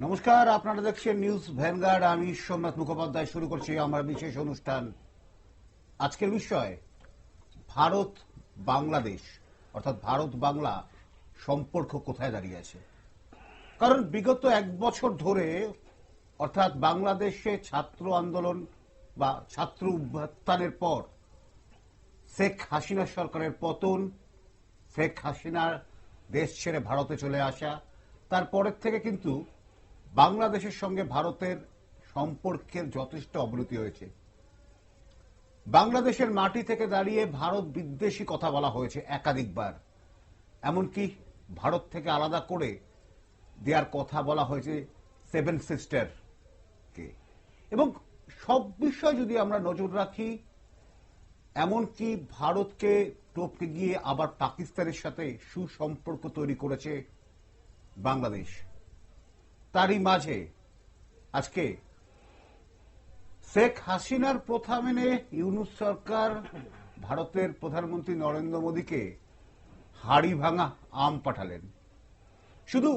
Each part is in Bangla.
নমস্কার, আপনারা দেখছেন নিউজ ভ্যানগার্ড। আমি সোমনাথ মুখোপাধ্যায় শুরু করছি আমার বিশেষ অনুষ্ঠান। আজকের বিষয় ভারত বাংলাদেশ, অর্থাৎ ভারত বাংলা সম্পর্ক কোথায় দাঁড়িয়ে আছে। কারণ বিগত এক বছর ধরে, অর্থাৎ বাংলাদেশে ছাত্র আন্দোলন বা ছাত্র অভ্যুত্থানের পর শেখ হাসিনা সরকারের পতন, শেখ হাসিনার দেশ ছেড়ে ভারতে চলে আসা, তারপরের থেকে কিন্তু বাংলাদেশের সঙ্গে ভারতের সম্পর্কের যথেষ্ট অবনতি হয়েছে। বাংলাদেশের মাটি থেকে দাঁড়িয়ে ভারত বিদ্বেষী কথা বলা হয়েছে একাধিকবার, এমনকি ভারত থেকে আলাদা করে দেওয়ার কথা বলা হয়েছে সেভেন সিস্টারকে। এবং সব বিষয় যদি আমরা নজর রাখি, এমনকি ভারতকে টপকে গিয়ে আবার পাকিস্তানের সাথে সুসম্পর্ক তৈরি করেছে বাংলাদেশ। তারই মাঝে আজকে শেখ হাসিনার প্রথা মেনে ইউনূস সরকার ভারতের প্রধানমন্ত্রী নরেন্দ্র মোদীকে হাড়ি ভাঙা আম পাঠালেন। শুধু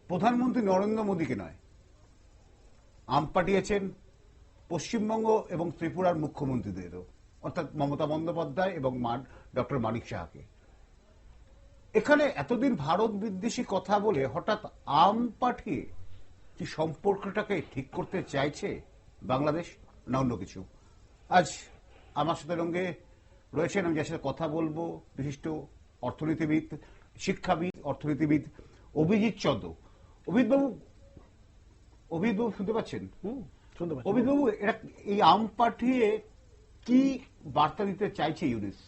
প্রধানমন্ত্রী নরেন্দ্র মোদীকে নয়, আম পাঠিয়েছেন পশ্চিমবঙ্গ এবং ত্রিপুরার মুখ্যমন্ত্রীদেরও, অর্থাৎ মমতা বন্দ্যোপাধ্যায় এবং ডক্টর মানিক সাহাকে। এখানে এতদিন ভারত বিদ্বেষী কথা বলে হঠাৎ আম পাঠিয়ে কি সম্পর্কটাকে ঠিক করতে চাইছে বাংলাদেশ, না অন্য কিছু? আজ আমার সাথে রঙে রয়েছেন, আমি যার সাথে কথা বলবো, বিশিষ্ট অর্থনীতিবিদ, শিক্ষাবিদ, অর্থনীতিবিদ অভিজিৎ চন্দ্র। অভিজিৎ বাবু শুনতে পাচ্ছেন? অভিজিৎ বাবু, এরা এই আম পাঠিয়ে কি বার্তা দিতে চাইছে ইউনিস?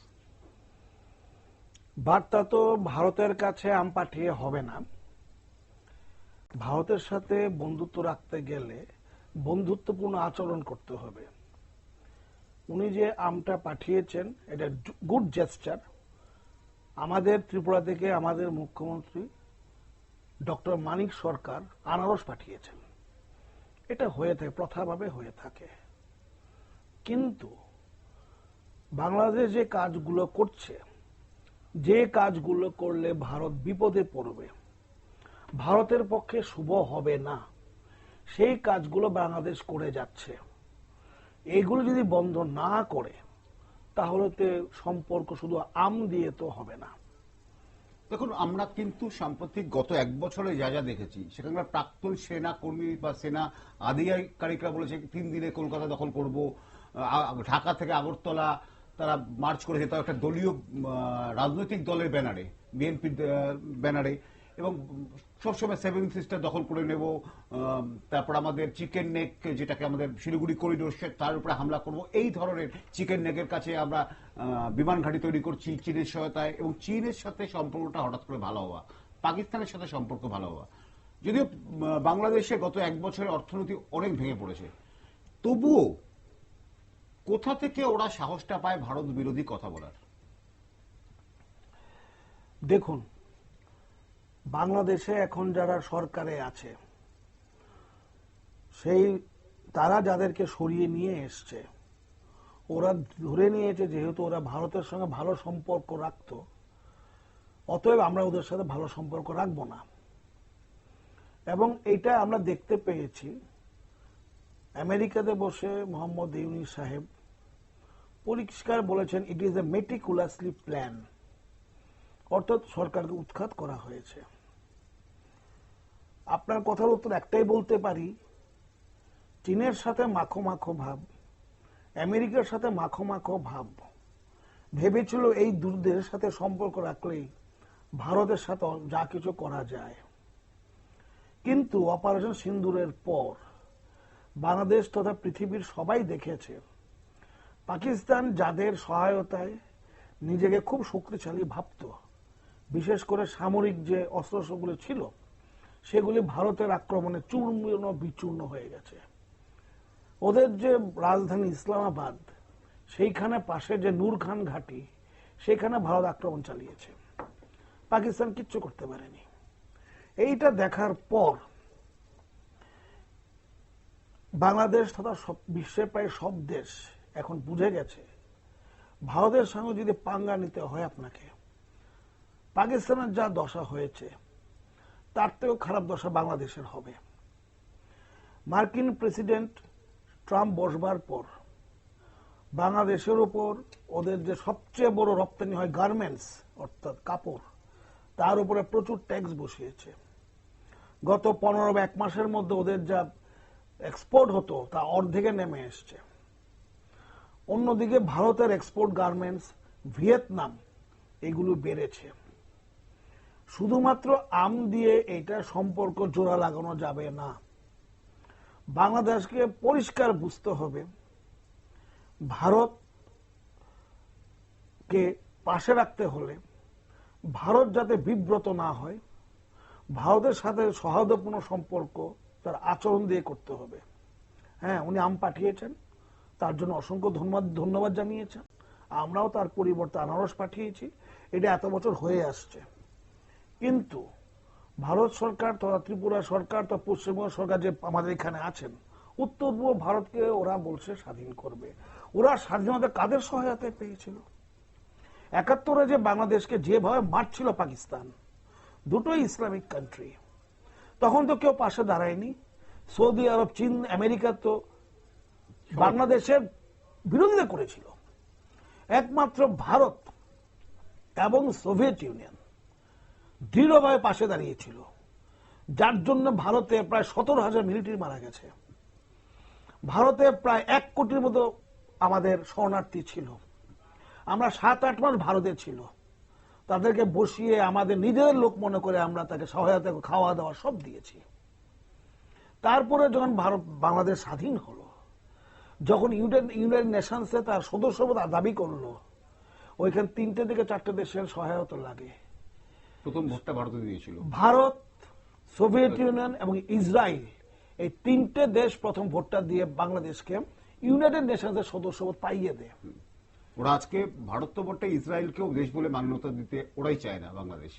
বার্তা তো ভারতের কাছে আম পাঠিয়ে হবে না। ভারতের সাথে বন্ধুত্ব রাখতে গেলে বন্ধুত্বপূর্ণ আচরণ করতে হবে। উনি যে আমটা পাঠিয়েছেন এটা গুড জেস্টার। আমাদের ত্রিপুরা থেকে আমাদের মুখ্যমন্ত্রী ডক্টর মানিক সরকার আনারস পাঠিয়েছেন। এটা হয়ে থাকে, প্রথাভাবে হয়ে থাকে। কিন্তু বাংলাদেশ যে কাজগুলো করছে, যে কাজগুলো করলে ভারত বিপদে পড়বে, ভারতের পক্ষে শুভ হবে না, সেই কাজগুলো বাংলাদেশ করে যাচ্ছে। এগুলো যদি বন্ধ না করে তাহলে তো সম্পর্ক শুধু আম দিয়ে তো হবে না। দেখুন, আমরা কিন্তু সাম্প্রতিক গত এক বছরে যা যা দেখেছি, সেখানকার প্রাক্তন সেনা কর্মী বা সেনা আধিকারিকরা বলেছে 3 দিনে কলকাতা দখল করব। ঢাকা থেকে আগরতলা তারা মার্চ করেছে, তাও একটা দলীয় রাজনৈতিক দলের ব্যানারে, বিএনপির ব্যানারে, এবং সবসময় সেভেন সিস্টার দখল করে নেব, তারপর আমাদের চিকেন নেক, যেটাকে আমাদের শিলিগুড়ি করিডোর, তার উপরে হামলা করব। এই ধরনের চিকেন নেকের কাছে আমরা বিমান ঘাঁটি তৈরি করছি চীনের সহায়তায়, এবং চীনের সাথে সম্পর্কটা হঠাৎ করে ভালো হওয়া, পাকিস্তানের সাথে সম্পর্ক ভালো হওয়া। যদিও বাংলাদেশে গত এক বছরের অর্থনীতি অনেক ভেঙে পড়েছে, তবুও কোথা থেকে ওরা সাহসটা পায় ভারত বিরোধী কথা বলার? দেখুন, বাংলাদেশে এখন যারা সরকারে আছে, সেই তারা যাদেরকে সরিয়ে নিয়ে এসছে, ওরা ধরে নিয়েছে যেহেতু ওরা ভারতের সঙ্গে ভালো সম্পর্ক রাখতো, অতএব আমরা ওদের সাথে ভালো সম্পর্ক রাখবো না। এবং এটা আমরা দেখতে পেয়েছি আমেরিকাতে বসে মোহাম্মদ ইউনূস সাহেব পরিষ্কার বলেছেন, it is a meticulously plan, অর্থাৎ সরকারকে উৎখাত করা হয়েছে। আপনার কথার উত্তর একটাই বলতে পারি, চীনের সাথে মাখো মাখো ভাব, আমেরিকার সাথে মাখো মাখো ভাব, ভেবেছিল এই দুই দেশের সাথে সম্পর্ক রাখলেই ভারতের সাথে যা কিছু করা যায়। কিন্তু অপারেশন সিন্দুরের পর বাংলাদেশ তথা পৃথিবীর সবাই দেখেছে পাকিস্তান যাদের সহায়তায় নিজেকে খুব শক্তিশালী ভাবত, বিশেষ করে সামরিক যে অস্ত্রশস্ত্রগুলো ছিল, সেগুলি ভারতের আক্রমণে চূর্ণ বিচূর্ণ হয়ে গেছে। ওদের যে রাজধানী ইসলামাবাদ, সেইখানে পাশে যে নূর খান ঘাঁটি, সেখানে ভারত আক্রমণ চালিয়েছে, পাকিস্তান কিচ্ছু করতে পারেনি। এইটা দেখার পর বাংলাদেশ তথা বিশ্বের প্রায় সব দেশ এখন বুঝে গেছে ভারতের সঙ্গে যদি পাঙ্গা নিতে হয় আপনাকে, পাকিস্তানের যা দশা হয়েছে তার থেকেও খারাপ দশা বাংলাদেশের হবে। মার্কিন প্রেসিডেন্ট ট্রাম্প বসবার পর বাংলাদেশের উপর ওদের যে সবচেয়ে বড় রপ্তানি হয় গার্মেন্টস অর্থাৎ কাপড়, তার উপরে প্রচুর ট্যাক্স বসিয়েছে। গত 15 বা 1 মাসের মধ্যে ওদের যা এক্সপোর্ট হতো তা অর্ধেকে নেমে এসছে। অন্যদিকে ভারতের এক্সপোর্ট গার্মেন্টস, ভিয়েতনাম এগুলো বেড়েছে। শুধুমাত্র আম দিয়ে এটা সম্পর্ক জোড়া লাগানো যাবে না। বাংলাদেশকে পরিষ্কার বুঝতে হবে ভারতকে পাশে রাখতে হলে ভারত যাতে বিব্রত না হয়, ভারতের সাথে সৌহার্দ্যপূর্ণ সম্পর্ক তার আচরণ দিয়ে করতে হবে। হ্যাঁ, উনি আম পাঠিয়েছেন, তার জন্য অসংখ্য ধন্যবাদ জানিয়েছেন। আমরাও তার পরিবর্তে আনারস পাঠিয়েছি। এটা এত বছর হয়ে আসছে। কিন্তু ভারত সরকার তথা ত্রিপুরা সরকার তথা পশ্চিমবঙ্গ সরকার যে আমাদের এখানে আছেন, উত্তর পূর্ব ভারতকে ওরা বলছে স্বাধীন করবে। ওরা স্বাধীনতা কাদের সহায়তায় পেয়েছিল? 71-এ যে বাংলাদেশকে যেভাবে মারছিল পাকিস্তান, দুটোই ইসলামিক কান্ট্রি, তখন তো কেউ পাশে দাঁড়ায়নি। সৌদি আরব, চীন, আমেরিকা তো বাংলাদেশের বিরোধিতা করেছিল। একমাত্র ভারত এবং সোভিয়েত ইউনিয়ন দৃঢ়ভাবে পাশে দাঁড়িয়েছিল, যার জন্য ভারতে প্রায় 17,000 মিলিটারি মারা গেছে। ভারতে প্রায় 1 কোটির মতো আমাদের শরণার্থী ছিল। আমরা 7-8 মাস ভারতে ছিল, তাদেরকে বসিয়ে আমাদের নিজেদের লোক মনে করে আমরা তাকে সহায়তা, খাওয়া দাওয়া সব দিয়েছি। তারপরে যখন ভারত বাংলাদেশ স্বাধীন হলো, যখন ইউনাইটেড নেশনসে তার সদস্যপদ দাবি করলো, ওইখানে 3টে থেকে 4টে দেশের সহায়তা লাগে। প্রথম ভোটটা ভারতে দিয়েছিল ভারত, সোভিয়েত ইউনিয়ন এবং ইসরায়েল, এই 3টে দেশ প্রথম ভোটটা দিয়ে বাংলাদেশকে ইউনাইটেড নেশনসের সদস্যপদ পাইয়ে দেয়। ওরা আজকে ভারত তো বটে, ইসরায়েলকেও দেশ বলে মান্যতা দিতে ওরাই চায় না বাংলাদেশ।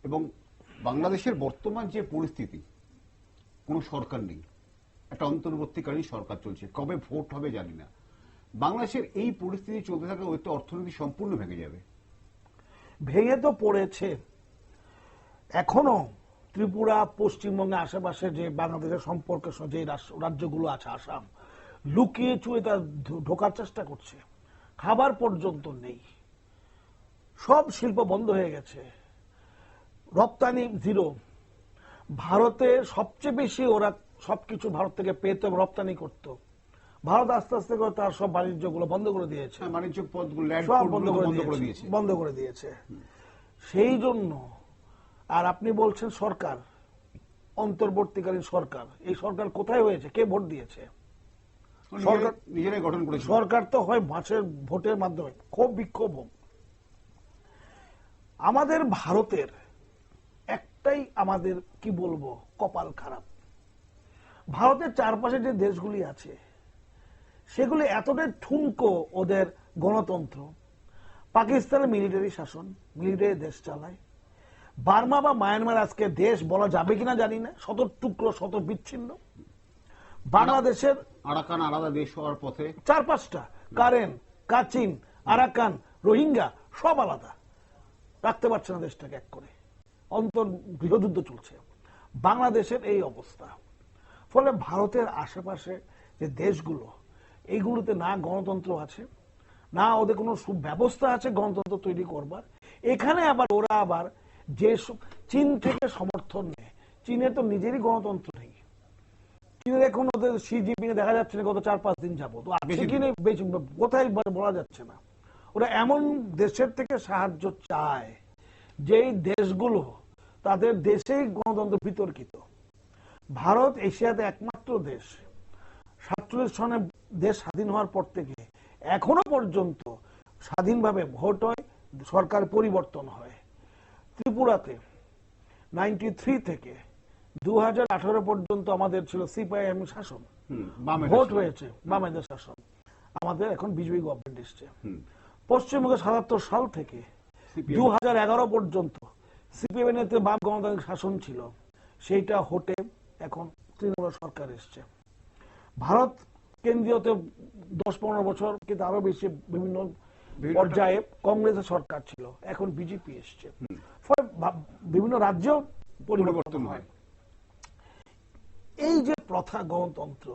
এবং বাংলাদেশের বর্তমান যে পরিস্থিতি, কোনো সরকার নেই, একটা অন্তর্বর্তীকালীন সরকার চলছে, কবে ভোট হবে জানি না। বাংলাদেশের এই পরিস্থিতি চলতে থাকলে ওই তো অর্থনীতি সম্পূর্ণ ভেঙে যাবে। ভেঙে তো পড়েছে। এখনো ত্রিপুরা, পশ্চিমবঙ্গের আশেপাশে যে বাংলাদেশের সম্পর্কে যে রাজ্যগুলো আছে, আসাম, লুকিয়ে চুয়ে তার ঢোকার চেষ্টা করছে। খাবার পর্যন্ত নেই, সব শিল্প বন্ধ হয়ে গেছে, রপ্তানি জিরো। ভারতে সবচেয়ে বেশি ওরা সবকিছু ভারত থেকে পেত, রপ্তানি করত। ভারত আস্তে আস্তে করে তার সব বাণিজ্যগুলো বন্ধ করে দিয়েছে, বাণিজ্য পথগুলো সব বন্ধ করে দিয়েছে। সেই জন্য আর আপনি বলছেন সরকার, অন্তর্বর্তীকালীন সরকার, এই সরকার কোথায় হয়েছে? কে ভোট দিয়েছে? সরকার নিজেরাই গঠন করেছে। সরকার তো হয় মাসের ভোটের মাধ্যমে, ক্ষোভ বিক্ষোভ। আমাদের ভারতের একটাই আমাদের কি বলবো কপাল খারাপ, ভারতের চারপাশে যে দেশগুলি আছে সেগুলি এতটাই ঠুনকো ওদের গণতন্ত্র। পাকিস্তানের মিলিটারি শাসন, মিলিটারি দেশ চালায়। বার্মা বা মায়ানমার আজকে দেশ বলা যাবে কিনা জানি না, শত টুকরো, শত বিচ্ছিন্ন। বাংলাদেশের আরাকান আলাদা দেশ হওয়ার পথে, 4-5টা, কারেন, কাচিন, আরাকান, রোহিঙ্গা সব আলাদা, রাখতে পারছে না দেশটাকে এক করে। গৃহযুদ্ধ চলছে। বাংলাদেশের এই অবস্থা। ফলে ভারতের আশেপাশে যে দেশগুলো, এইগুলোতে না গণতন্ত্র আছে, না ওদের কোনো সুব্যবস্থা আছে গণতন্ত্র তৈরি করবার। এখানে আবার ওরা আবার যে চীন থেকে সমর্থন নেয়, চীনের তো নিজেরই গণতন্ত্র নেই। চীনের এখন ওদের শি জিনপিং দেখা যাচ্ছে না গত 4-5 দিন যাবত, কোথায় বলা যাচ্ছে না। ওরা এমন দেশের থেকে সাহায্য চায় যেই দেশগুলো তাদের দেশেই গণতন্ত্র বিতর্কিত। ভারত এশিয়াতে একমাত্র দেশ, 47 সনে দেশ স্বাধীন হওয়ার পর থেকে এখনো পর্যন্ত স্বাধীনভাবে ভোট হয়, সরকার পরিবর্তন হয়। ত্রিপুরাতে 93 থেকে 2018 পর্যন্ত আমাদের ছিল সিপিআইএম শাসন, ভোট হয়েছে, বামেদের শাসন। আমাদের এখন বিজেপি গভর্নমেন্ট এসছে। পশ্চিমবঙ্গে 77 সাল থেকে 2011 পর্যন্ত সিপিএম বাম গণতান্ত্রিক শাসন ছিল, সেইটা হটে এখন তৃণমূল সরকার এসছে। ভারত কেন্দ্রীয়তে 10-15 বছর কিন্তু আরো বেশি বিভিন্ন পর্যায়ে কংগ্রেসের সরকার ছিল, এখন বিজেপি এসছে। ফলে বিভিন্ন রাজ্য পরিবর্তন হয়। এই যে প্রথা গণতন্ত্র,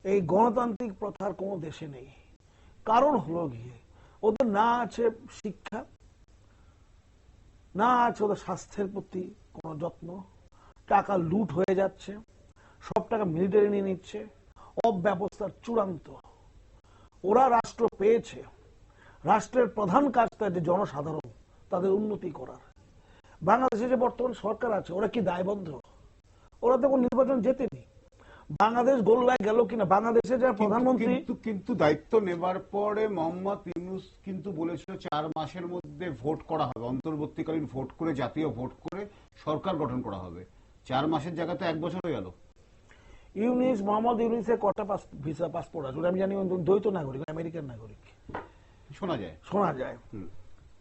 এই গণতান্ত্রিক প্রথার কোন দেশে নেই। কারণ হলো গিয়ে ওদের না আছে শিক্ষা, না আছে ওদের স্বাস্থ্যের প্রতি কোন যত্ন, টাকা লুট হয়ে যাচ্ছে, সব টাকা মিলিটারি নিয়ে নিচ্ছে, অব্যবস্থার চূড়ান্ত। ওরা রাষ্ট্র পেয়েছে, রাষ্ট্রের প্রধান কাজটা যে জনসাধারণ তাদের উন্নতি করার। বাংলাদেশে যে বর্তমান সরকার আছে ওরা কি দায়বদ্ধ? ওরা তো কোন নির্বাচন জেতেনি। বাংলাদেশ গোল্লায় গেল কিনা? বাংলাদেশে যারা প্রধানমন্ত্রী কিন্তু দায়িত্ব নেবার পরে মোহাম্মদ ইউনূস কিন্তু বলেছিল 4 মাসের মধ্যে ভোট করা হবে, অন্তর্বর্তীকালীন ভোট করে, জাতীয় ভোট করে সরকার গঠন করা হবে। 4 মাসের জায়গাতে 1 বছর হয়ে গেল। মোহাম্মদ ইউনূসের কটা ভিসা পাসপোর্ট আছে আমি জানি, দ্বৈত নাগরিক, আমেরিকান নাগরিক শোনা যায়।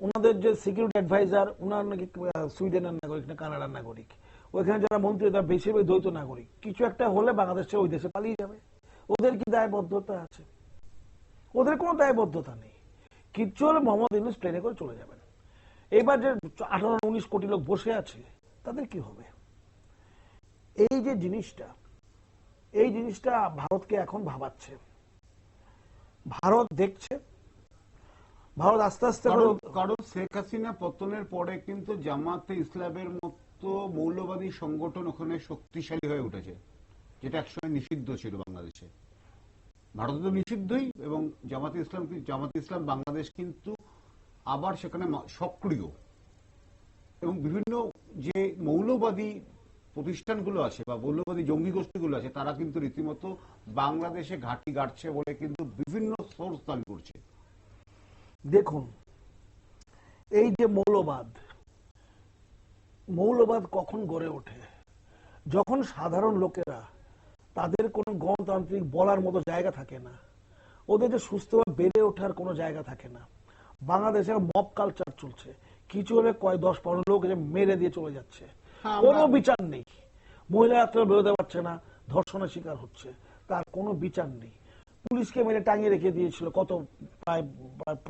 ওনাদের যে সিকিউরিটি অ্যাডভাইজার ওনার নাকি সুইডেনের নাগরিক না কানাডার নাগরিক। ওইখানে যারা মন্ত্রী তারা বেশিরভাগ দ্বৈত নাগরিক। কিছু একটা হলে বাংলাদেশে ওই দেশে পালিয়ে যাবে। ওদের কি দায়বদ্ধতা আছে? ওদের কোনো দায়বদ্ধতা নেই। কিচ্ছু হলে মোহাম্মদ ইউনূস প্লেনে করে চলে যাবেন। এবার যে 18-19 কোটি লোক বসে আছে তাদের কি হবে? এই যে জিনিসটা, এই জিনিসটা ভারতকে এখন ভাবাচ্ছে। ভারত দেখছে, ভারত আস্তে আস্তে, কারণ শেখ হাসিনা পতনের পরে কিন্তু জামাতে ইসলামের মতো মৌলবাদী সংগঠন ওখানে শক্তিশালী হয়ে উঠেছে, যেটা একসময় নিষিদ্ধ ছিল বাংলাদেশে। ভারতে তো নিষিদ্ধই, এবং জামাতে ইসলাম বাংলাদেশ কিন্তু আবার সেখানে সক্রিয়, এবং বিভিন্ন যে মৌলবাদী প্রতিষ্ঠানগুলো আছে বা মৌলবাদী জঙ্গি গোষ্ঠীগুলো আছে তারা কিন্তু রীতিমতো বাংলাদেশে ঘাঁটি গাড়ছে বলে কিন্তু বিভিন্ন সোর্স দাবি করছে। দেখুন, এই যে মৌলবাদ কখন গড়ে ওঠে? যখন সাধারণ লোকেরা, তাদের কোনো গণতান্ত্রিক বলার মতো জায়গা থাকে না, ওদের যে সুস্থভাবে বেড়ে ওঠার কোনো জায়গা থাকে না। বাংলাদেশে মব কালচার চলছে, কিছু হলে 10-15 লোক যে মেরে দিয়ে চলে যাচ্ছে, কোনো বিচার নেই। মহিলা রাত্রে বেরোতে পারছে না, ধর্ষণের শিকার হচ্ছে, তার কোনো বিচার নেই। পুলিশকে মেরে টাঙিয়ে রেখে দিয়েছিল, কত প্রায়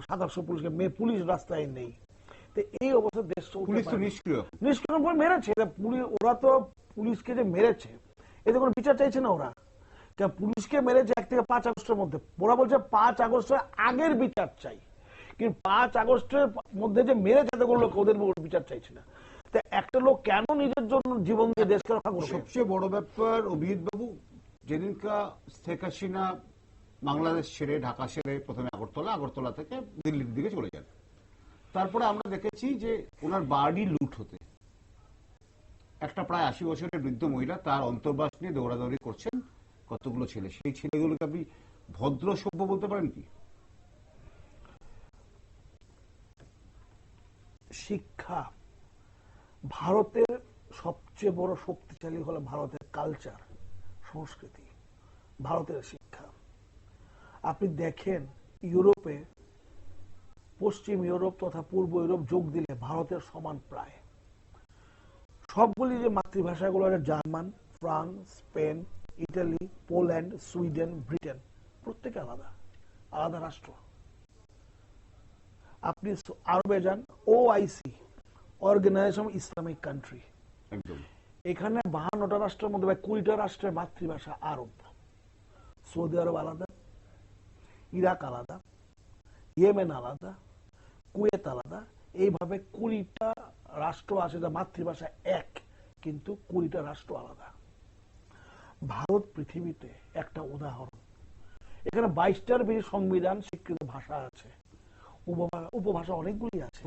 700 পুলিশকে, পুলিশ রাস্তায় নেই। তো এই অবস্থা দেশ নিষ্ক্রিয় মেরেছে ওরা। তো পুলিশকে যে মেরেছে এতে কোনো বিচার চাইছে না ওরা। পুলিশকে মেরেছে 1 থেকে 5 আগস্টের মধ্যে, ওরা বলছে 5 আগস্টের আগের বিচার চাই, কিন্তু 5 আগস্টের মধ্যে যে মেরেছে এতগুলো লোক, ওদের বিচার চাইছে না। তো একটা লোক কেন নিজের জন্য জীবন দিয়ে দেশকে রক্ষা করবে? সবচেয়ে বড় ব্যাপার অভিজিৎ বাবু, যেদিনকা শেখ হাসিনা বাংলাদেশ ছেড়ে, ঢাকা ছেড়ে প্রথমে আগরতলা থেকে দিল্লির দিকে চলে যান, তারপরে আমরা দেখেছি যে ওনার বাড়ি লুট হতে, একটা প্রায় 80 বছরের বৃদ্ধ মহিলা তার অন্তর্বাস নিয়ে দৌড়াদৌড়ি করছেন কতগুলো ছেলে। সেই ছেলেগুলোকে আপনি ভদ্র সভ্য বলতে পারেন কি? শিক্ষা ভারতের সবচেয়ে বড় শক্তিশালী হলো ভারতের কালচার, সংস্কৃতি, ভারতের শিক্ষা। আপনি দেখেন ইউরোপে, পশ্চিম ইউরোপ তথা পূর্ব ইউরোপ যোগ দিলে ভারতের সমান প্রায়। সবগুলি যে মাতৃভাষাগুলো আছে, German, France, Spain, Italy, Poland, Sweden, Britain, প্রত্যেকে আলাদা আলাদা রাষ্ট্র। আপনি আরবে যান, ওআইসি, অর্গানাইজেশন ইসলামিক কান্ট্রি, এখানে 52টা রাষ্ট্রের মধ্যে 20টা রাষ্ট্রের মাতৃভাষা আরব। সৌদি আরব আলাদা, ইরাক আলাদা, ইয়েমেন আলাদা, কুয়েত আলাদা, এইভাবে 20টা রাষ্ট্র আছে যার মাতৃভাষা এক, কিন্তু 20টা রাষ্ট্র আলাদা। ভারত পৃথিবীতে একটা উদাহরণ। এখানে 22টার বেশি সংবিধান স্বীকৃত ভাষা আছে, উপভাষা অনেকগুলি আছে,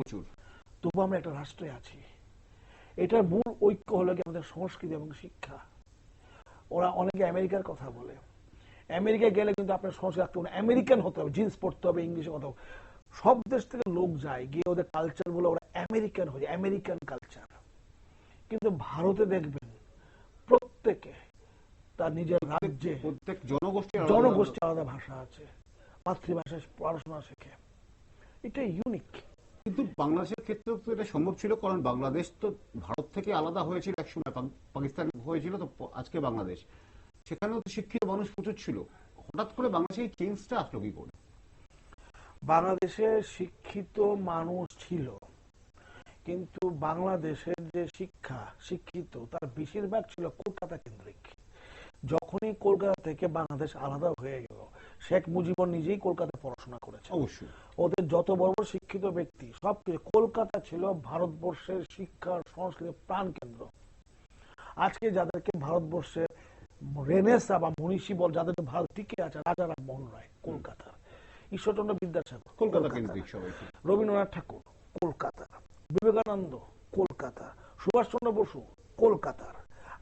তবু আমরা একটা রাষ্ট্রে আছি। এটার মূল ঐক্য হলো কি আমাদের সংস্কৃতি এবং শিক্ষা। ওরা অনেকে আমেরিকার কথা বলে, আমেরিকা গেলে কিন্তু আপনার সংস্কৃতি রাখতে হবে, আমেরিকান হতে হবে, জিন্স পড়তে হবে, ইংলিশে কথা হবে। সব দেশ থেকে লোক যায়, গিয়ে ওদের কালচার বলে ওরা আমেরিকান হয়ে যায়, আমেরিকান কালচার। কিন্তু ভারতে দেখবেন প্রত্যেকে তার নিজের রাজ্যে, প্রত্যেক জনগোষ্ঠী আলাদা ভাষা আছে, মাতৃভাষায় পড়াশোনা শেখে। এটা ইউনিক। কিন্তু বাংলাদেশের ক্ষেত্রে তো এটা সম্ভব ছিল, কারণ বাংলাদেশ তো ভারত থেকে আলাদা হয়েছিল একসময়, পাকিস্তান হয়েছিল তো আজকে বাংলাদেশ, সেখানেও তো শিক্ষিত মানুষ প্রচুর ছিল। হঠাৎ করে বাংলাদেশে এই চেঞ্জটা আসলো কি করে? বাংলাদেশে শিক্ষিত মানুষ ছিল, কিন্তু বাংলাদেশের যে শিক্ষিত তার বেশিরভাগ ছিল কলকাতা কেন্দ্রিক। যখনই কলকাতা থেকে বাংলাদেশ আলাদা হয়ে গেল, শেখ মুজিবুর নিজেই কলকাতায় পড়াশোনা করেছে। অবশ্যই ওদের যত বড় বড় শিক্ষিত ব্যক্তি সবকিছু, কলকাতা ছিল ভারতবর্ষের শিক্ষার সংস্কৃতির প্রাণ কেন্দ্র। আজকে যাদেরকে ভারতবর্ষের রেনেসা বা মনীষী বল, যাদেরকে ভারত টিকে আছে, রাজা রামমোহন রায় কলকাতার, ঈশ্বরচন্দ্র বিদ্যাসাগর কলকাতা কেন্দ্রিক সবাই। রবীন্দ্রনাথ ঠাকুর কলকাতা, বিবেকানন্দ কলকাতা, সুভাষচন্দ্র বসু কলকাতার।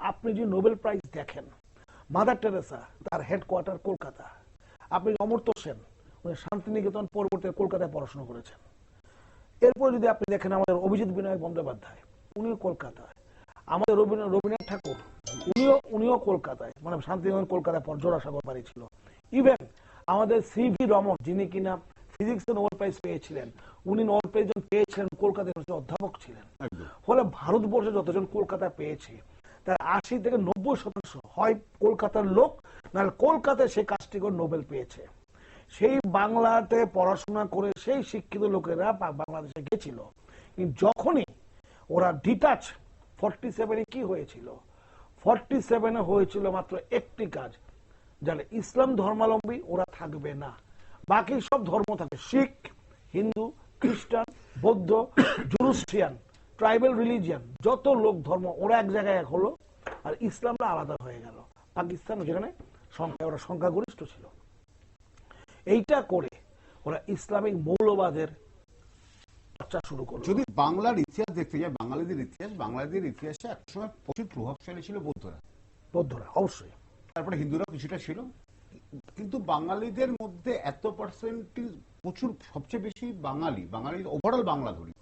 আপনি যে নোবেল প্রাইজ দেখেন, মাদার টেরেসা তার হেডকোয়ার্টার কলকাতা। আপনি অমর্ত্য সেন উনি শান্তিনিকেতন পরবর্তী কলকাতায় পড়াশোনা করেছেন। এরপর যদি আপনি দেখেন আমাদের অভিজিৎ বিনায়ক বন্দ্যোপাধ্যায়, উনিও কলকাতায়। আমাদের রবীন্দ্রনাথ ঠাকুর উনিও কলকাতায়, মানে শান্তিনিকেতন কলকাতায় জোড়াসাগর বাড়ি ছিল। ইভেন আমাদের সিভি রমন, যিনি কিনা ফিজিক্সে নোবেল প্রাইজ পেয়েছিলেন, উনি নোবেল প্রাইজ পেয়েছিলেন কলকাতায়, অধ্যাপক ছিলেন। ফলে ভারতবর্ষে যতজন কলকাতা পেয়েছে তার ৮০ থেকে ৯০% হয় কলকাতার লোক, নাহলে কলকাতায় সে কাজটি করে নোবেল পেয়েছে। সেই বাংলাতে পড়াশোনা করে সেই শিক্ষিত লোকেরা বাংলাদেশে গেছিল। কিন্তু যখনই ওরা ডিটাচ 47-এ কি হয়েছিল, 47-এ হয়েছিল মাত্র একটি কাজ, যারা ইসলাম ধর্মাবলম্বী ওরা থাকবে না, বাকি সব ধর্ম থাকে, শিখ, হিন্দু, খ্রিস্টান, বৌদ্ধ, জুরুস্ট্রিয়ান, ট্রাইবাল রিলিজিয়ান, যত লোক ধর্ম ওরা এক জায়গায় এক হলো, আর ইসলামটা আলাদা হয়ে গেল। পাকিস্তান যেখানে ওরা সংখ্যাগরিষ্ঠ ছিল, এইটা করে ওরা ইসলামিক মৌলবাদের চর্চা শুরু করলো। যদি বাংলার ইতিহাস দেখতে যাই, বাঙালিদের ইতিহাসে একসময় প্রচুর প্রভাবশালী ছিল বৌদ্ধরা অবশ্যই, তারপরে হিন্দুরা কিছুটা ছিল, কিন্তু বাঙালিদের মধ্যে এত পার্সেন্টেজ প্রচুর, সবচেয়ে বেশি বাঙালি ওভারঅল বাংলা ধরি,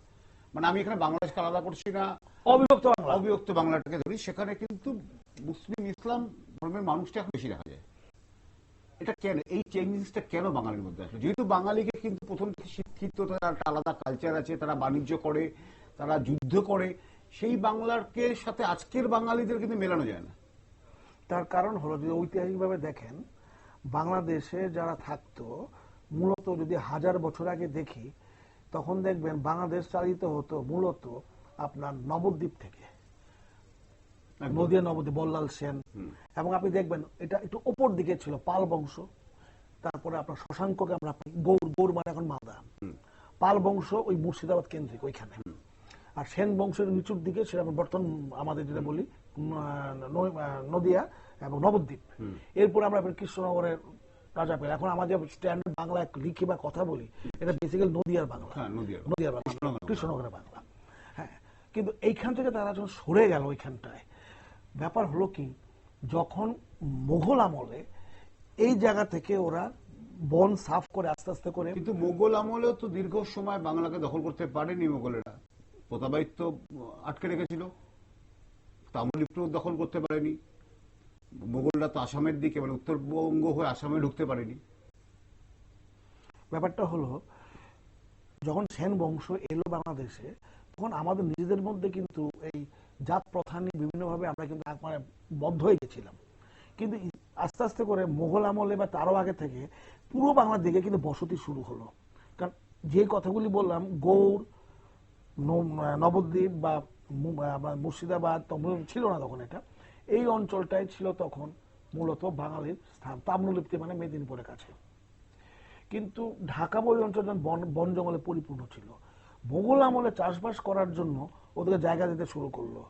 মানে আমি এখানে বাংলাদেশকে আলাদা করছি না, অবিভক্ত বাংলাটাকে ধরি, সেখানে কিন্তু মুসলিম ইসলাম ধর্মের মানুষটা এখন বেশি দেখা যায়। এটা কেন, এই চেঞ্জেসটা কেন বাঙালির মধ্যে আসলো? যেহেতু বাঙালিকে কিন্তু প্রথম থেকে শিক্ষিত, তারা একটা আলাদা কালচার আছে, তারা বাণিজ্য করে, তারা যুদ্ধ করে, সেই বাংলাকে সাথে আজকের বাঙালিদের কিন্তু মেলানো যায় না। তার কারণ হলো, যদি ঐতিহাসিকভাবে দেখেন, বাংলাদেশে যারা থাকতো মূলত, যদি 1000 বছর আগে দেখি, তখন দেখবেন বাংলাদেশ চালিত হতো মূলত আপনার নবদ্বীপ থেকে, নদিয়া নবদ্বীপ, বল্লাল সেন, এবং আপনি দেখবেন এটা একটু উপর দিকে ছিল পাল বংশ, তারপরে আপনার শশাঙ্ককে আমরা গৌর মানে এখন মালদা, পাল বংশ ওই মুর্শিদাবাদ কেন্দ্রিক ওইখানে, আর সেন বংশের নিচুর দিকে সেটা বর্তমান আমাদের যেটা বলি নদিয়া এবং নবদ্বীপ। এরপর আমরা কৃষ্ণনগরের রাজা পেল। এখন আমাদের স্ট্যান্ডার্ড বাংলা লিখি বা কথা বলি, এটা বেসিক্যালি নদিয়ার বাংলা, কৃষ্ণনগরের বাংলা। হ্যাঁ, কিন্তু এইখান থেকে তারা যখন সরে গেল ওইখানটায়, ব্যাপার হলো কি, যখন মোগল আমলে এই জায়গা থেকে ওরা বন সাফ করে আস্তে আস্তে করে, কিন্তু মোগল আমলেও তো দীর্ঘ সময় বাংলাকে দখল করতে পারেনি মোগলেরা, প্রতাপাদিত্য আটকে রেখেছিল, তাম্রলিপ্ত দখল করতে পারেনি, মোগলরা তো আসামের দিকে, মানে উত্তরবঙ্গ হয়ে আসামে ঢুকতে পারেনি। ব্যাপারটা হলো, যখন সেন বংশ এলো বাংলাদেশে, তখন আমাদের নিজেদের মধ্যে কিন্তু এই জাত প্রথা নিয়ে বিভিন্নভাবে আমরা কিন্তু মানে বদ্ধ হয়ে গেছিলাম। কিন্তু আস্তে আস্তে করে মোগল আমলে বা তারও আগে থেকে পুরো বাংলার দিকে কিন্তু বসতি শুরু হলো। কারণ যে কথাগুলি বললাম, গৌড়, নবদ্বীপ বা মুর্শিদাবাদ ছিল না তখন, এটা এই অঞ্চলটাই ছিল তখন মূলত বাঙালির স্থান। তাম্রলিপ্তি মানে মেদিনীপুরের কাছে। কিন্তু ঢাকা বই অঞ্চল বন জঙ্গলে পরিপূর্ণ ছিল। মোগল আমলে চাষবাস করার জন্য ওদেরকে জায়গা দিতে শুরু করলো।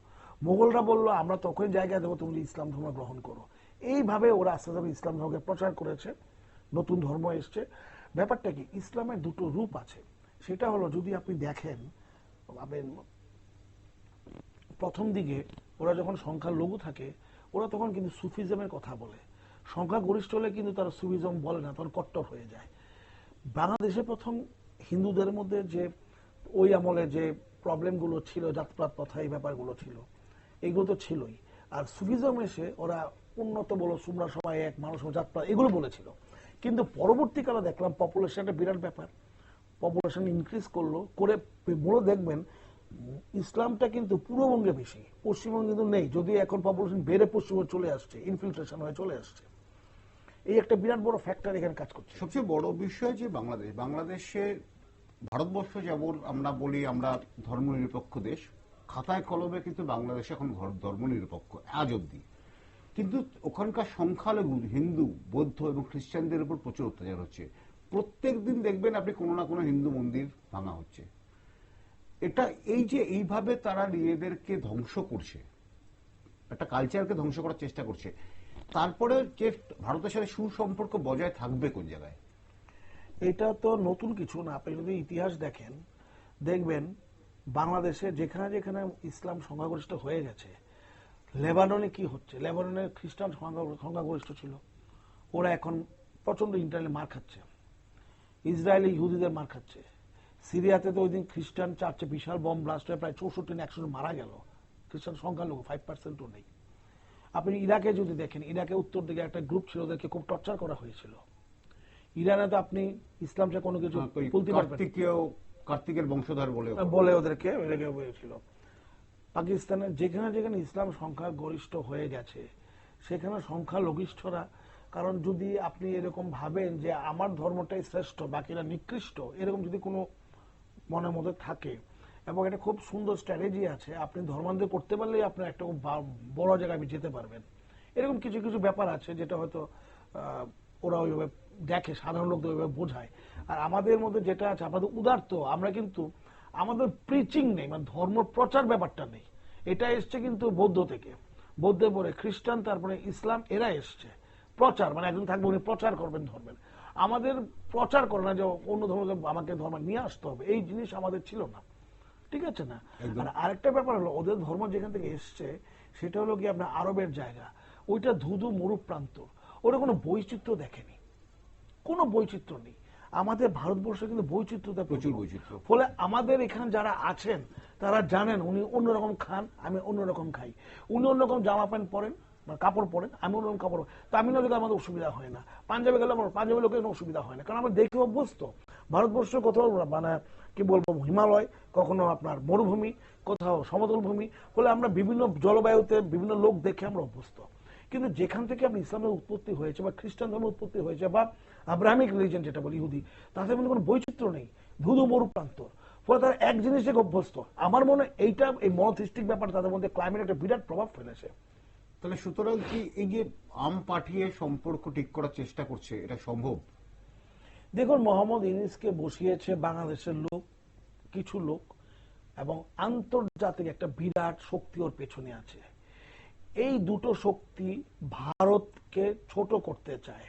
মোগলরা বললো, আমরা তখনই জায়গা দেবো, তুমি ইসলাম ধর্ম গ্রহণ করো। এইভাবে ওরা আস্তে আস্তে ইসলাম ধর্মকে প্রচার করেছে, নতুন ধর্ম এসছে। ব্যাপারটা কি, ইসলামের দুটো রূপ আছে। সেটা হলো, যদি আপনি দেখেন প্রথম দিকে ওরা যখন সংখ্যা লঘু থাকে, ওরা তখন কিন্তু সুফিজমের কথা বলে। সংখ্যা গরিষ্ঠ হলে কিন্তু তারা সুফিজম বলে না, তখন কট্টর হয়ে যায়। বাংলাদেশে প্রথম হিন্দুদের মধ্যে যে ওই আমলে যে প্রবলেমগুলো ছিল, জাতপাত প্রথা, এই ব্যাপারগুলো ছিল, এগুলো তো ছিলই। আর সুফিজম এসে ওরা উন্নত বলো, তোমরা সবাই এক, মানুষ জাতপাত, এগুলো বলেছিল। কিন্তু পরবর্তীকালে দেখলাম পপুলেশন একটা বিরাট ব্যাপার, পপুলেশন ইনক্রিজ করলো করে বলে দেখবেন ইসলামটা কিন্তু পূর্ববঙ্গে বেশি, পশ্চিমবঙ্গে কিন্তু নেই। যদি এখন পপুলেশন বেড়ে পশ্চিমবঙ্গে চলে আসছে, ইনফিল্ট্রেশন হয়ে চলে আসছে, এই একটা বিরাট বড় ফ্যাক্টর এখানে কাজ করছে। সবচেয়ে বড় বিষয় যে বাংলাদেশে, ভারতবর্ষ যেমন আমরা বলি আমরা ধর্মনিরপেক্ষ দেশ, খাতায় কলমে কিন্তু বাংলাদেশ এখন ধর্মনিরপেক্ষ আজ অব্দি। কিন্তু ওখানকার সংখ্যালঘু হিন্দু, বৌদ্ধ এবং খ্রিস্টানদের উপর প্রচুর অত্যাচার হচ্ছে। প্রত্যেক দিন দেখবেন আপনি কোনো না কোনো হিন্দু মন্দির ভাঙা হচ্ছে। এটা এই যে এইভাবে তারা নিজেদেরকে ধ্বংস করছে, একটা কালচারকে ধ্বংস করার চেষ্টা করছে, তারপরে যে ভারতের সাথে সুসম্পর্ক বজায় থাকবে কোন জায়গায়? এটা তো নতুন কিছু না। আপনি যদি ইতিহাস দেখেন, দেখবেন বাংলাদেশে যেখানে যেখানে ইসলাম সংখ্যাগরিষ্ঠ হয়ে গেছে, লেবাননে কি হচ্ছে, লেবাননে খ্রিস্টান সংখ্যাগরিষ্ঠ ছিল, ওরা এখন প্রচন্ড ইন্টারনালি মার খাচ্ছে। ইসরায়েলি ইহুদিদের মার খাচ্ছে। সিরিয়াতে তো ওই দিন খ্রিস্টান চার্চে বিশাল বম ব্লাস্ট হয়ে প্রায় 64-100 জন মারা গেল। খ্রিস্টান সংখ্যালঘু 5%ও নেই। আপনি ইরাকে যদি দেখেন, ইরাকে উত্তর দিকে একটা গ্রুপ ছিল, ওদেরকে খুব টর্চার করা হয়েছিল। ইরানে তো আপনি ইসলাম থেকে কোনো কিছু বলতে পারবেন, কার্তিকের বংশধর বলে ওদেরকে রেগে হয়েছিল। পাকিস্তানের যেখানে যেখানে ইসলাম সংখ্যা গরিষ্ঠ হয়ে গেছে, সেখানে সংখ্যালঘিষ্ঠরা, কারণ যদি আপনি এরকম ভাবেন যে আমার ধর্মটাই শ্রেষ্ঠ বাকিরা নিকৃষ্ট, এরকম যদি কোনো মনের মধ্যে থাকে, এবং এটা খুব সুন্দর স্ট্র্যাটেজি আছে, আপনি ধর্মান্তর করতে পারলেই আপনার একটা খুব বড় জায়গায় আপনি যেতে পারবেন। এরকম কিছু কিছু ব্যাপার আছে যেটা হয়তো ওরা ওইভাবে দেখে, সাধারণ লোকদের ওইভাবে বোঝায়। আর আমাদের মধ্যে যেটা আছে, আমাদের উদার্ত, আমরা কিন্তু আমাদের প্রিচিং নেই, মানে ধর্ম প্রচার ব্যাপারটা নেই। এটা এসছে কিন্তু বৌদ্ধ থেকে, বৌদ্ধের পরে খ্রিস্টান, তারপরে ইসলাম, এরা এসছে প্রচার, মানে একজন থাকবে উনি প্রচার করবেন ধর্মের। আমাদের প্রচার করে না যে অন্য ধর্ম আমাকে ধর্ম নিয়ে আসতে হবে, এই জিনিস আমাদের ছিল না, ঠিক আছে না? আর আরেকটা ব্যাপার হলো, ওদের ধর্ম যেখান থেকে এসছে সেটা হলো কি আপনার আরবের জায়গা, ওইটা ধুধু মরু প্রান্ত, ওরা কোনো বৈচিত্র্য দেখেনি, কোনো বৈচিত্র্য নেই। আমাদের ভারতবর্ষে কিন্তু বৈচিত্র্যতা প্রচুর বৈচিত্র্য। ফলে আমাদের এখানে যারা আছেন তারা জানেন উনি অন্যরকম খান, আমি অন্যরকম খাই, উনি অন্যরকম জামা প্যান্ট পরেন, কাপড় পরেন, আমি অন্যরকম কাপড়। তামিলনাড়ু গেলে আমাদের অসুবিধা হয় না, পাঞ্জাবে গেলে আমার পাঞ্জাবি লোকের কোনো অসুবিধা হয় না, কারণ আমরা দেখে অভ্যস্ত। ভারতবর্ষ কোথাও মানে কি বলবো, হিমালয়, কখনো আপনার মরুভূমি, কোথাও সমতল ভূমি, ফলে আমরা বিভিন্ন জলবায়ুতে বিভিন্ন লোক দেখে আমরা অভ্যস্ত। কিন্তু যেখান থেকে আপনি ইসলামের উৎপত্তি হয়েছে বা খ্রিস্টান ধর্মের উৎপত্তি হয়েছে বা আব্রাহামিক রিলিজন যেটা বলি ইহুদি, তাদের মধ্যে কোনো বৈচিত্র্য নেই, ধুধু মরু প্রান্তর। ফলে তারা এক জিনিসে অভ্যস্ত। আমার মনে এইটা, এই মনোথিস্টিক ব্যাপার তাদের মধ্যে ক্লাইমেট একটা বিরাট প্রভাব ফেলেছে। তাহলে সুতরাং কি এই যে আম পাঠিয়ে সম্পর্ক ঠিক করার চেষ্টা করছে, এটা সম্ভব? দেখুন, মোহাম্মদ ইউনূসকে বসিয়েছে বাংলাদেশের লোক, কিছু লোক, এবং আন্তর্জাতিক একটা বিরাট শক্তি ওর পেছনে আছে। এই দুটো শক্তি ভারতকে ছোট করতে চায়।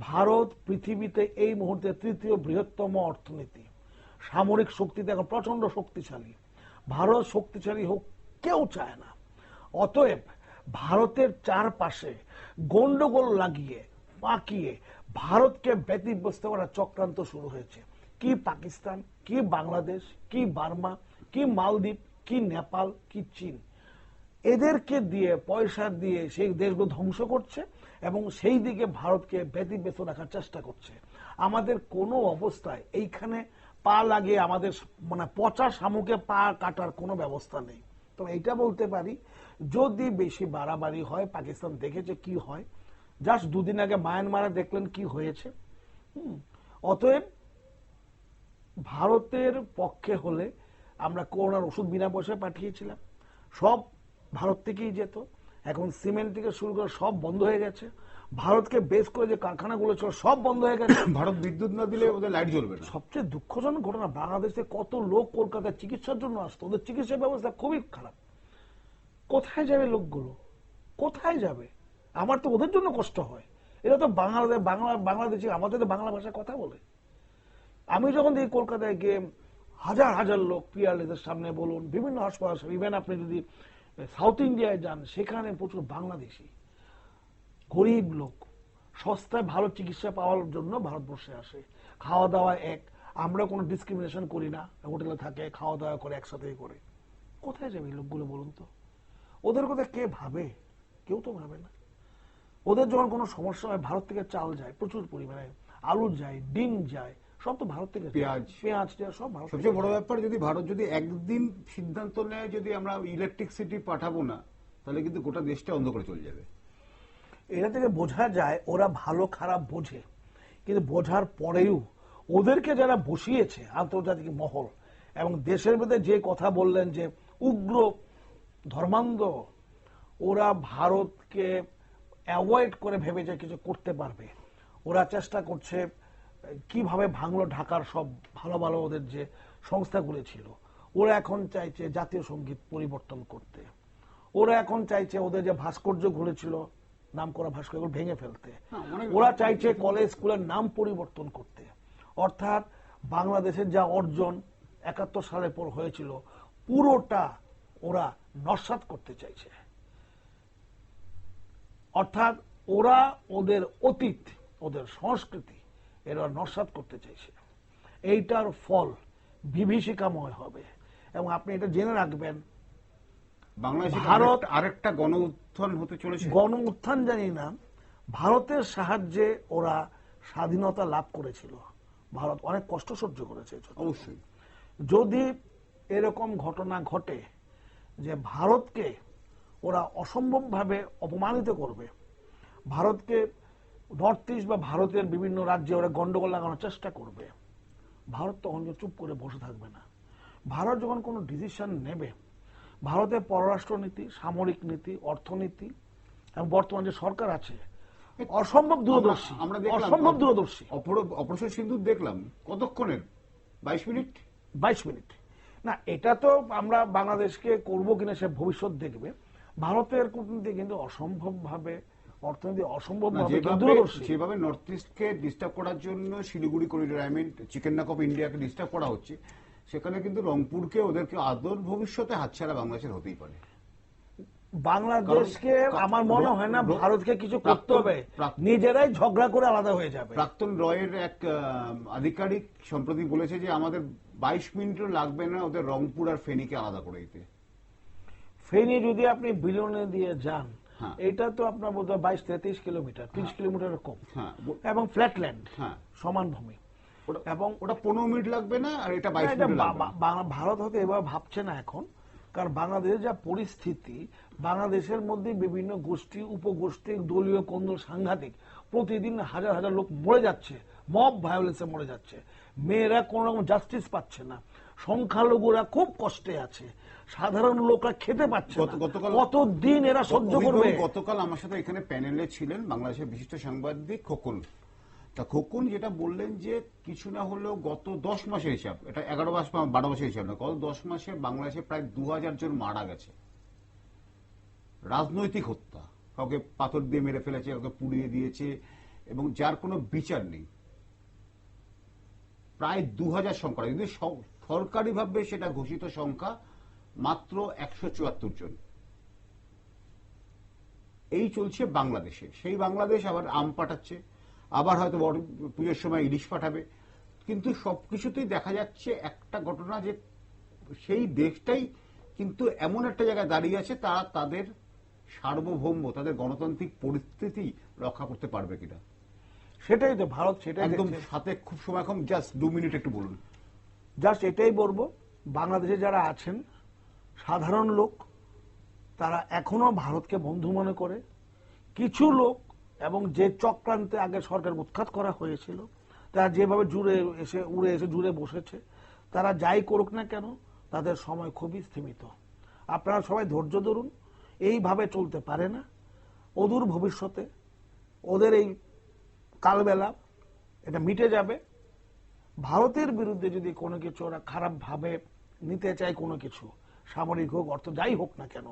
ভারত পৃথিবীতে এই মুহূর্তে তৃতীয় বৃহত্তম অর্থনীতি, সামরিক শক্তিতে এখন প্রচন্ড শক্তিশালী। ভারত শক্তিশালী হোক কেউ চায় না। অতএব ভারতের চারপাশে গন্ডগোল লাগিয়ে পাকিয়ে ভারতকে ব্যতিব্যস্ত করার চক্রান্ত শুরু হয়েছে। কি পাকিস্তান, কি বাংলাদেশ, কি বার্মা, কি মালদ্বীপ, কি নেপাল, কি চীন, এদেরকে দিয়ে পয়সা দিয়ে সেই দেশগুলো ধ্বংস করছে এবং সেই দিকে ভারতকে ব্যতিব্যস্ত রাখার চেষ্টা করছে। আমাদের কোনো অবস্থায় এইখানে পা লাগিয়ে আমাদের মানে পচা শামুকে পা কাটার কোনো ব্যবস্থা নেই। তো এইটা বলতে পারি, যদি বেশি বাড়াবাড়ি হয়, পাকিস্তান দেখেছে কি হয়, জাস্ট দুদিন আগে মায়ানমারে দেখলেন কি হয়েছে। অতএব ভারতের পক্ষে হলে আমরা করোনার ওষুধ বিনা পয়সায় পাঠিয়েছিলাম, সব ভারত থেকেই যেত। এখন সিমেন্ট থেকে শুরু করে সব বন্ধ হয়ে গেছে। ভারতকে বেস করে যে কারখানাগুলো ছিল সব বন্ধ হয়ে গেছে। ভারত বিদ্যুৎ না দিলে ওদের লাইট জ্বলবে না। সবচেয়ে দুঃখজনক ঘটনা, বাংলাদেশে কত লোক কলকাতায় চিকিৎসার জন্য আসতো, ওদের চিকিৎসা ব্যবস্থা খুবই খারাপ। কোথায় যাবে লোকগুলো, কোথায় যাবে? আমার তো ওদের জন্য কষ্ট হয়। এরা তো বাংলাদেশি, আমাদের তো বাংলা ভাষায় কথা বলে। আমি যখন দেখি কলকাতায় গিয়ে হাজার হাজার লোক পিয়ারলেসের সামনে বলুন, বিভিন্ন হাসপাতাল, ইভেন আপনি যদি সাউথ ইন্ডিয়ায় যান, সেখানে প্রচুর বাংলাদেশি গরিব লোক সস্তায় ভালো চিকিৎসা পাওয়ার জন্য ভারতবর্ষে আসে। খাওয়া দাওয়া এক, আমরা কোনো ডিসক্রিমিনেশন করি না, হোটেলে থাকে, খাওয়া দাওয়া করে, একসাথে করে। কোথায় যাবে এই লোকগুলো বলুন তো? ওদের কথা কে ভাবে? কেউ তো ভাবে না। ওদের যখন কোনো সমস্যা হয়, ভারত থেকে চাল যায় প্রচুর পরিমাণে, আলু যায়, ডিম যায়, সব তো ভারত থেকে, পেঁয়াজ যায়, সব ভারত। সবচেয়ে বড় ব্যাপার, যদি ভারত যদি একদিন সিদ্ধান্ত নেয় যদি আমরা ইলেকট্রিসিটি পাঠাবো না, তাহলে কিন্তু গোটা দেশটা অন্ধকারে চলে যাবে। এটা থেকে বোঝা যায় ওরা ভালো খারাপ বোঝে, কিন্তু বোঝার পরেও ওদেরকে যারা বসিয়েছে আন্তর্জাতিক মহল, এবং দেশের মধ্যে যে কথা বললেন যে উগ্র ধর্মান্ধ ওরা ভারতকে অ্যাভয়েড করে ভেবেছে কিছু করতে পারবে। ওরা চেষ্টা করছে কিভাবে ভাঙলো ঢাকার সব ভালো ভালো ওদের যে সংস্থাগুলি ছিল। ওরা এখন চাইছে জাতীয় সঙ্গীত পরিবর্তন করতে। ওরা এখন চাইছে ওদের যে ভাস্কর্যগুলো ছিল, নাম করা ভাস্কর্যগুলো ভেঙে ফেলতে। ওরা চাইছে কলেজ স্কুলের নাম পরিবর্তন করতে। অর্থাৎ বাংলাদেশের যা অর্জন 71 সালের পর হয়েছিল পুরোটা ওরা নস্যাৎ করতে চাইছে। অর্থাৎ ওরা ওদের অতীত, ওদের সংস্কৃতি এরা নস্যাৎ করতে চাইছে। এইটার ফল বিভীষিকাময় হবে। এবং আপনি এটা জেনে রাখবেন, বাংলাদেশে ভারত আরেকটা গণ উত্থান হতে চলেছে। গণ উত্থান জানি না, ভারতের সাহায্যে ওরা স্বাধীনতা লাভ করেছিল। ভারত অনেক কষ্ট সহ্য করেছে। অবশ্যই যদি এরকম ঘটনা ঘটে যে ভারতকে ওরা অসম্ভবভাবে অপমানিত করবে, ভারতকে নর্থ ইস্ট বা ভারতের বিভিন্ন রাজ্যে ওরা গন্ডগোল লাগানোর চেষ্টা করবে, ভারত তখন চুপ করে বসে থাকবে না। ভারত যখন কোনো ডিসিশন নেবে, ভারতের পররাষ্ট্রনীতি, সামরিক নীতি, অর্থনীতি এবং বর্তমান যে সরকার আছে অসম্ভব দূরদর্শী। আমরা দেখলাম অসম্ভব দূরদর্শী। অপারেশন সিন্দুর দেখলাম কতক্ষণের, 22 মিনিট। 22 মিনিট না, এটা তো আমরা বাংলাদেশকে করবো কিনা সে ভবিষ্যৎ দেখবে। ভারতের কূটনীতি কিন্তু অসম্ভবভাবে, অর্থনীতি অসম্ভবভাবে দূরদর্শী। যেভাবে নর্থ ইস্টকে ডিস্টার্ব করার জন্য Siliguri corridor, I mean chicken neck of ইন্ডিয়াকে ডিস্টার্ব করা হচ্ছে, সেখানে কিন্তু রংপুরকে ওদেরকে আদর ভবিষ্যতে হাতছাড়া বাংলাদেশের হতেই পারে। বাংলাদেশকে আমার মনে হয় না ভারতকে কিছু করতে হবে, নিজেরাই ঝগড়া করে আলাদা হয়ে যাবে। প্রাক্তন রয়ের এক আধিকারিক সম্প্রতি বলেছে যে আমাদের 22 মিনিটও লাগবে না ওদের রংপুর আর ফেনীকে আলাদা করে দিতে। ফেনী যদি আপনি বিলনে দিয়ে যান, হ্যাঁ। এটা তো আপনার বোধ হয় 22-23 কিলোমিটার, 30 কিলোমিটার কম, হ্যাঁ, এবং ফ্ল্যাটল্যান্ড, হ্যাঁ, সমান ভূমি। এবং ওটা 15 মিনিট লাগবে না, আর এটা 22 মিনিট লাগবে না। ভারত হয়তো এভাবে ভাবছে না এখন, কারণ বাংলাদেশের যা পরিস্থিতি, বাংলাদেশের মধ্যে বিভিন্ন গোষ্ঠী, উপগোষ্ঠী, দলীয় কোন্দল সাংঘাতিক। প্রতিদিন হাজার হাজার লোক মরে যাচ্ছে, মব ভায়োলেন্সে মরে যাচ্ছে, মেয়েরা কোন রকম জাস্টিস পাচ্ছে না, সংখ্যালঘুরা খুব কষ্টে আছে, সাধারণ লোকরা খেতে পাচ্ছে না। কতদিন এরা সহ্য করবে? গতকাল আমার সাথে এখানে প্যানেলে ছিলেন বাংলাদেশের বিশিষ্ট সাংবাদিক খোকন। তা খোকন যেটা বললেন যে কিছু না হলেও গত 10 মাসের হিসাব, এটা 11 মাস বা 12 মাসের হিসাব না, গত 10 মাসে বাংলাদেশে প্রায় 2000 জন মারা গেছে। রাজনৈতিক হত্যা, কাউকে পাথর দিয়ে মেরে ফেলেছে, কাউকে পুড়িয়ে দিয়েছে, এবং যার কোনো বিচার নেই। প্রায় 2000 সংখ্যা, যদি সরকারিভাবে সেটা ঘোষিত সংখ্যা মাত্র 174 জন। এই চলছে বাংলাদেশে। সেই বাংলাদেশ আবার আম পাঠাচ্ছে, আবার হয়তো পুজোর সময় ইলিশ পাঠাবে, কিন্তু সবকিছুতেই দেখা যাচ্ছে একটা ঘটনা, যে সেই দেশটাই কিন্তু এমন একটা জায়গায় দাঁড়িয়ে আছে, তারা তাদের সার্বভৌম, তাদের গণতান্ত্রিক পরিস্থিতি রক্ষা করতে পারবে কিনা। সেটাই তো ভারত, সেটাই একদম সাথে খুব সময় কম, জাস্ট 2 মিনিট একটু বলুন। জাস্ট এটাই বলবো, বাংলাদেশে যারা আছেন সাধারণ লোক, তারা এখনো ভারতকে বন্ধু মনে করে। কিছু লোক, এবং যে চক্রান্তে আগে সরকার উৎখাত করা হয়েছিল, তারা যেভাবে উড়ে এসে জুড়ে বসেছে, তারা যাই করুক না কেন তাদের সময় খুবই সীমিত। আপনারা সবাই ধৈর্য ধরুন, এইভাবে চলতে পারে না। অদূর ভবিষ্যতে ওদের এই কালবেলা এটা মিটে যাবে। ভারতের বিরুদ্ধে যদি কোনো কিছু ওরা খারাপ ভাবে নিতে চায়, কোনো কিছু সামরিক হোক, অর্থ যাই হোক না কেন,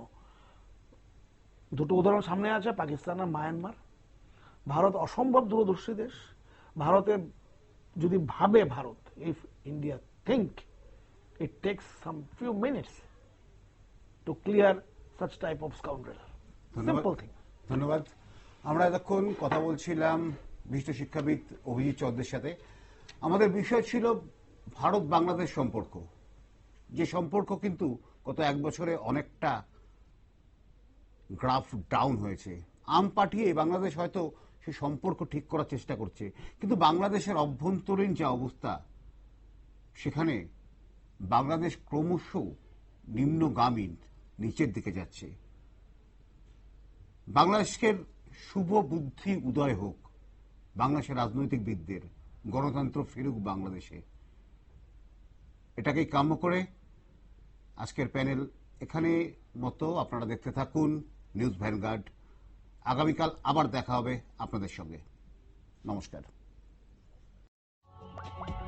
দুটো উদাহরণ সামনে আছে, পাকিস্তান আর মায়ানমার। ভারত অসম্ভব দূরদর্শী দেশ। ভারতের যদি ভাবে, Bharat, if India think, it takes some few minutes to clear such type of scoundrel. Simple thing. ধন্যবাদ। আমরা এতক্ষণ কথা বলছিলাম বিশিষ্ট শিক্ষাবিদ অভিজিৎ চৌধুরীর সাথে। আমাদের বিষয় ছিল ভারত বাংলাদেশ সম্পর্ক, যে সম্পর্ক কিন্তু গত 1 বছরে অনেকটা গ্রাফ ডাউন হয়েছে। আম পাঠিয়ে বাংলাদেশ হয়তো সেই সম্পর্ক ঠিক করার চেষ্টা করছে, কিন্তু বাংলাদেশের অভ্যন্তরীণ যে অবস্থা, সেখানে বাংলাদেশ ক্রমশ নিম্নগামী, নিচের দিকে যাচ্ছে। বাংলাদেশের শুভ বুদ্ধি উদয় হোক, বাংলাদেশের রাজনৈতিকবিদদের, গণতন্ত্র ফিরুক বাংলাদেশে, এটাকেই কাম্য করে আজকের প্যানেল এখানে মতো। আপনারা দেখতে থাকুন নিউজ ভ্যানগার্ড। আগামীকাল আবার দেখা হবে আপনাদের সঙ্গে। নমস্কার।